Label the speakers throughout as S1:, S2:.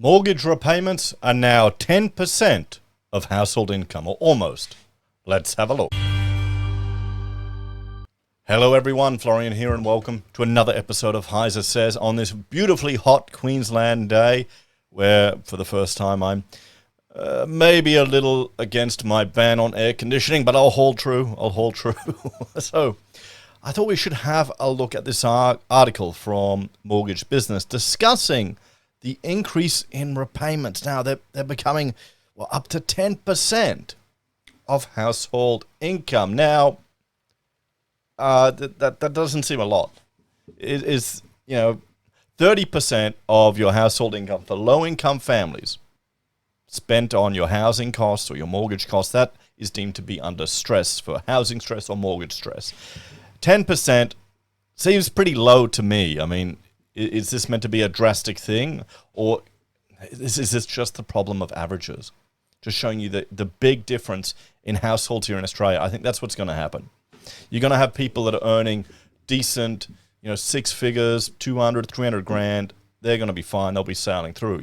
S1: Mortgage repayments are now 10% of household income, or almost. Let's have a look. Hello everyone, Florian here and welcome to another episode of HeiseSays on this beautifully hot Queensland day where for the first time I'm maybe a little against my ban on air conditioning, but I'll hold true. So I thought we should have a look at this article from Mortgage Business discussing the increase in repayments. Now they're becoming up to 10% of household income. Now that doesn't seem a lot. It is 30% of your household income for low-income families spent on your housing costs or your mortgage costs. That is deemed to be under stress for housing stress or mortgage stress. 10% seems pretty low to me. I mean, is this meant to be a drastic thing, or is this just the problem of averages? Just showing you the big difference in households here in Australia. I think that's what's going to happen. You're going to have people that are earning decent, six figures, 200, 300 grand. They're going to be fine. They'll be sailing through,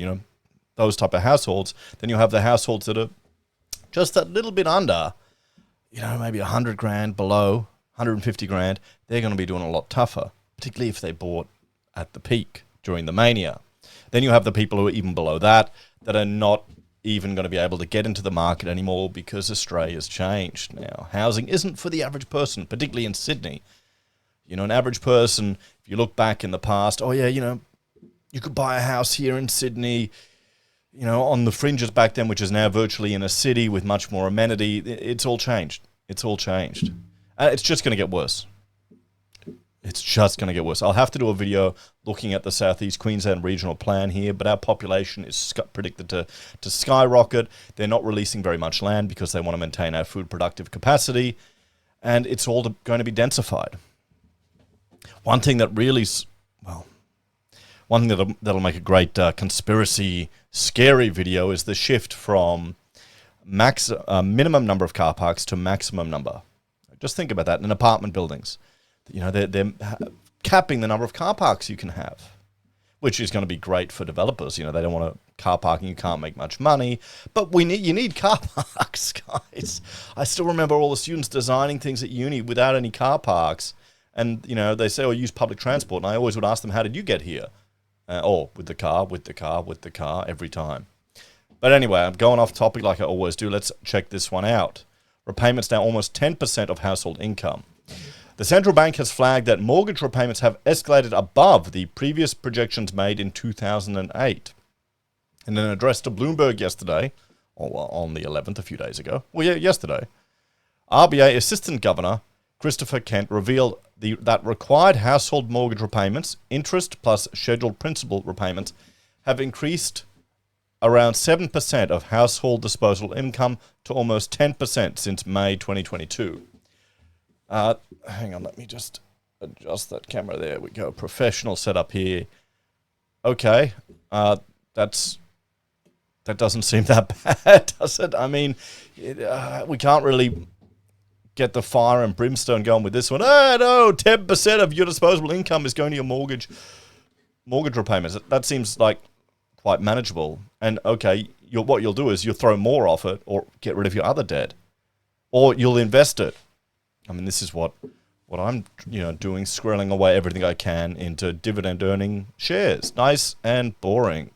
S1: those type of households. Then you'll have the households that are just that little bit under, maybe 100 grand below, 150 grand. They're going to be doing a lot tougher, particularly if they bought at the peak during the mania. Then you have the people who are even below that are not even going to be able to get into the market anymore because Australia's changed now. Housing isn't for the average person, particularly in Sydney. An average person, if you look back in the past, you could buy a house here in Sydney, on the fringes back then, which is now virtually in a city with much more amenity. It's all changed. It's just going to get worse. I'll have to do a video looking at the Southeast Queensland regional plan here, but our population is predicted to skyrocket. They're not releasing very much land because they want to maintain our food productive capacity, and it's all going to be densified. One thing that'll make a great conspiracy scary video is the shift from minimum number of car parks to maximum number. Just think about that in apartment buildings. They're capping the number of car parks you can have, which is going to be great for developers. They don't want a car parking. You can't make much money, but you need car parks, guys. I still remember all the students designing things at uni without any car parks. And, they say, use public transport. And I always would ask them, how did you get here? With the car, every time. But anyway, I'm going off topic like I always do. Let's check this one out. Repayments now almost 10% of household income. The central bank has flagged that mortgage repayments have escalated above the previous projections made in 2008. In an address to Bloomberg yesterday, on the 11th, a few days ago, yesterday, RBA Assistant Governor Christopher Kent revealed that required household mortgage repayments, interest plus scheduled principal repayments, have increased around 7% of household disposable income to almost 10% since May 2022. Hang on, let me just adjust that camera. There we go. Professional setup here. Okay, that doesn't seem that bad, does it? I mean, we can't really get the fire and brimstone going with this one. No, 10% of your disposable income is going to your mortgage repayments. That seems like quite manageable. And okay, what you'll do is you'll throw more off it or get rid of your other debt, or you'll invest it. I mean, this is what I'm doing, squirreling away everything I can into dividend earning shares. Nice and boring.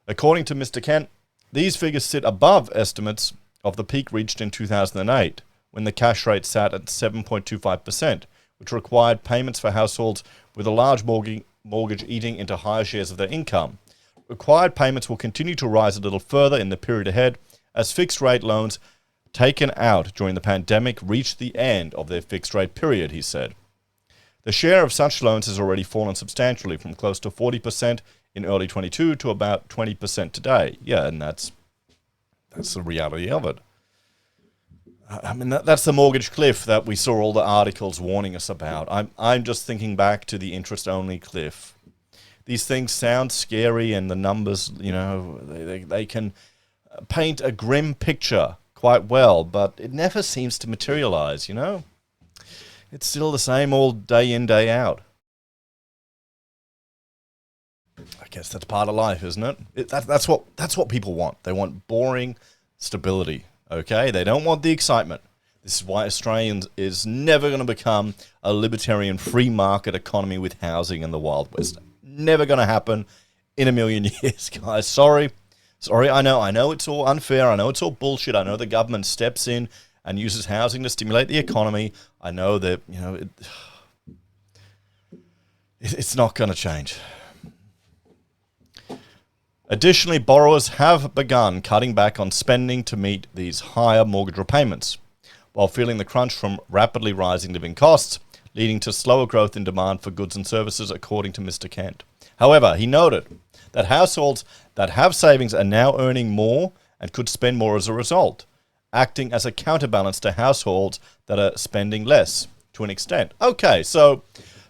S1: According to Mr. Kent, these figures sit above estimates of the peak reached in 2008, when the cash rate sat at 7.25%, which required payments for households with a large mortgage eating into higher shares of their income. Required payments will continue to rise a little further in the period ahead as fixed-rate loans taken out during the pandemic reached the end of their fixed-rate period, he said. The share of such loans has already fallen substantially from close to 40% in early 22 to about 20% today. Yeah, and that's the reality of it. I mean, that's the mortgage cliff that we saw all the articles warning us about. I'm just thinking back to the interest-only cliff. These things sound scary, and the numbers, they can paint a grim picture quite well, but it never seems to materialize, It's still the same old day in, day out. guess that's part of life, isn't it? That's what people want. They want boring stability, okay? They don't want the excitement. This is why Australians is never going to become a libertarian free market economy with housing in the Wild West. Never going to happen in a million years, guys. Sorry, I know it's all unfair. I know it's all bullshit. I know the government steps in and uses housing to stimulate the economy. I know that, it's not going to change. Additionally, borrowers have begun cutting back on spending to meet these higher mortgage repayments, while feeling the crunch from rapidly rising living costs, leading to slower growth in demand for goods and services, according to Mr. Kent. However, he noted that households that have savings are now earning more and could spend more as a result, acting as a counterbalance to households that are spending less to an extent. Okay, so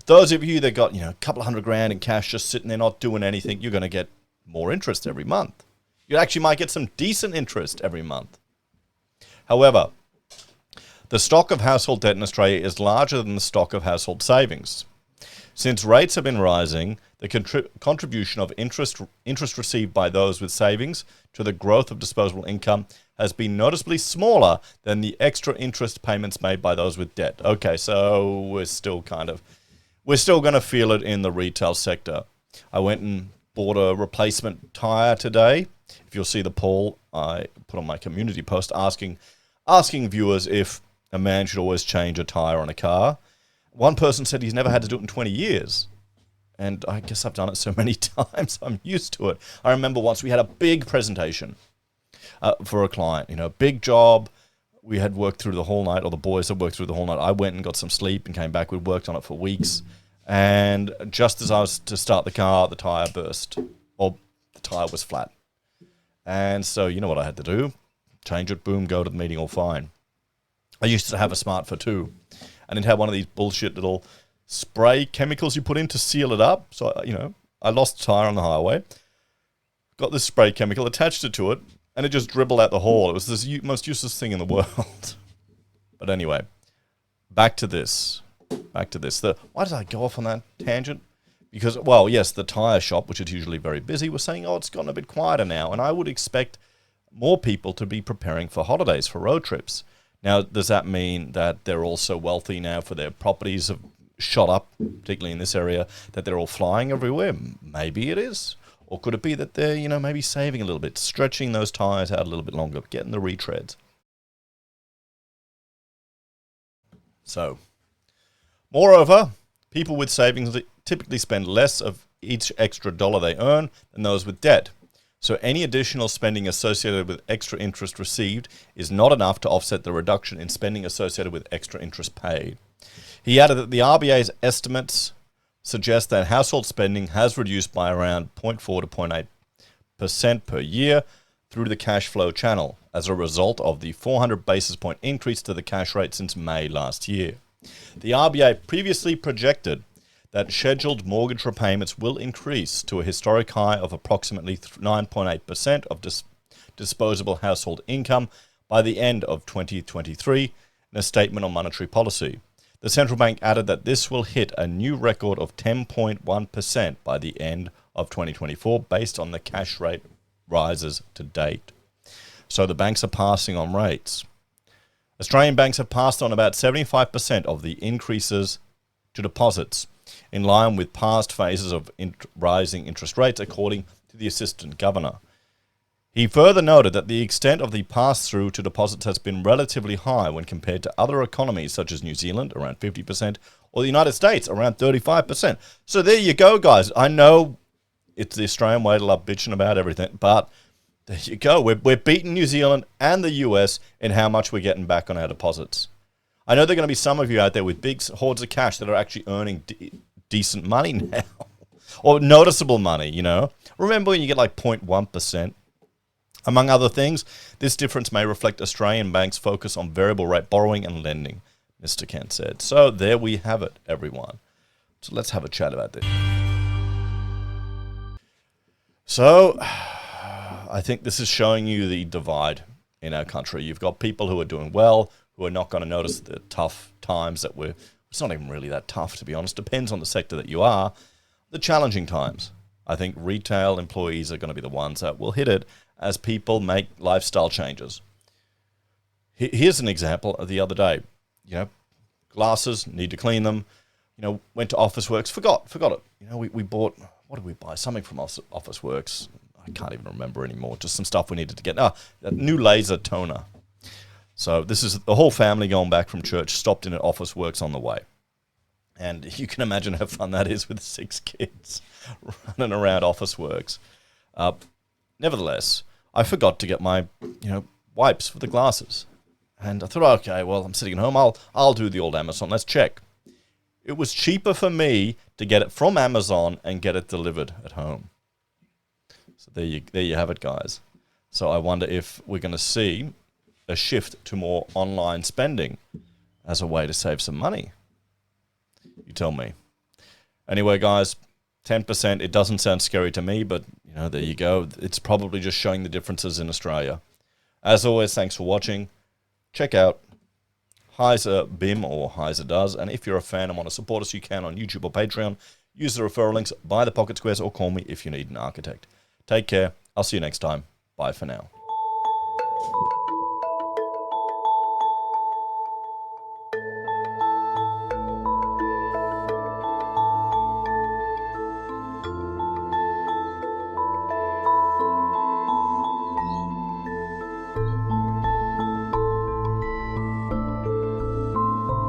S1: those of you that got, a couple of $100,000 in cash just sitting there not doing anything, you're going to get more interest every month. You actually might get some decent interest every month. However, the stock of household debt in Australia is larger than the stock of household savings. Since rates have been rising, the contribution of interest received by those with savings to the growth of disposable income has been noticeably smaller than the extra interest payments made by those with debt. Okay, so we're still going to feel it in the retail sector. I went and bought a replacement tire today. If you'll see the poll I put on my community post asking viewers if a man should always change a tire on a car. One person said he's never had to do it in 20 years. And I guess I've done it so many times, I'm used to it. I remember once we had a big presentation for a client, big job. We had worked through the whole night, or the boys had worked through the whole night. I went and got some sleep and came back. We'd worked on it for weeks. And just as I was to start the car, the tire burst, or the tire was flat. And so you know what I had to do? Change it, boom, go to the meeting, all fine. I used to have a Smart for 2, and it had one of these bullshit little spray chemicals you put in to seal it up. So, I lost the tire on the highway, got this spray chemical, attached it to it, and it just dribbled out the hole. It was this most useless thing in the world. But anyway, back to this. Why did I go off on that tangent? Because, well, yes, the tire shop, which is usually very busy, was saying, it's gotten a bit quieter now. And I would expect more people to be preparing for holidays, for road trips. Now, does that mean that they're also wealthy now for their properties have shot up, particularly in this area, that they're all flying everywhere? Maybe it is. Or could it be that they're, maybe saving a little bit, stretching those tires out a little bit longer, getting the retreads? So, moreover, people with savings typically spend less of each extra dollar they earn than those with debt. So any additional spending associated with extra interest received is not enough to offset the reduction in spending associated with extra interest paid. He added that the RBA's estimates suggest that household spending has reduced by around 0.4 to 0.8% per year through the cash flow channel as a result of the 400 basis point increase to the cash rate since May last year. The RBA previously projected that scheduled mortgage repayments will increase to a historic high of approximately 9.8% of disposable household income by the end of 2023 in a statement on monetary policy. The central bank added that this will hit a new record of 10.1% by the end of 2024 based on the cash rate rises to date. So the banks are passing on rates. Australian banks have passed on about 75% of the increases to deposits, in line with past phases of rising interest rates, according to the Assistant Governor. He further noted that the extent of the pass-through to deposits has been relatively high when compared to other economies such as New Zealand, around 50%, or the United States, around 35%. So there you go, guys. I know it's the Australian way to love bitching about everything, but there you go. We're beating New Zealand and the US in how much we're getting back on our deposits. I know there are going to be some of you out there with big hordes of cash that are actually earning decent money now, or noticeable money, Remember when you get like 0.1%? Among other things, this difference may reflect Australian banks' focus on variable rate borrowing and lending, Mr. Kent said. So there we have it, everyone. So let's have a chat about this. So I think this is showing you the divide in our country. You've got people who are doing well, who are not going to notice the tough times that it's not even really that tough, to be honest. Depends on the sector that you are. The challenging times. I think retail employees are going to be the ones that will hit it as people make lifestyle changes. Here's an example of the other day. Glasses, need to clean them. Went to Officeworks, forgot it. We bought, what did we buy? Something from Officeworks. I can't even remember anymore. Just some stuff we needed to get. A new laser toner. So this is the whole family going back from church, stopped in at Officeworks on the way. And you can imagine how fun that is with 6 kids running around Officeworks. Nevertheless, I forgot to get my, wipes for the glasses. And I thought, okay, well, I'm sitting at home. I'll do the old Amazon. Let's check. It was cheaper for me to get it from Amazon and get it delivered at home. So there you have it, guys. So I wonder if we're going to see a shift to more online spending as a way to save some money. You tell me. Anyway, guys, 10%, it doesn't sound scary to me, but, there you go. It's probably just showing the differences in Australia. As always, thanks for watching. Check out HeiseBim or HeiseDoes. And if you're a fan and want to support us, you can on YouTube or Patreon. Use the referral links, buy the pocket squares, or call me if you need an architect. Take care. I'll see you next time. Bye for now.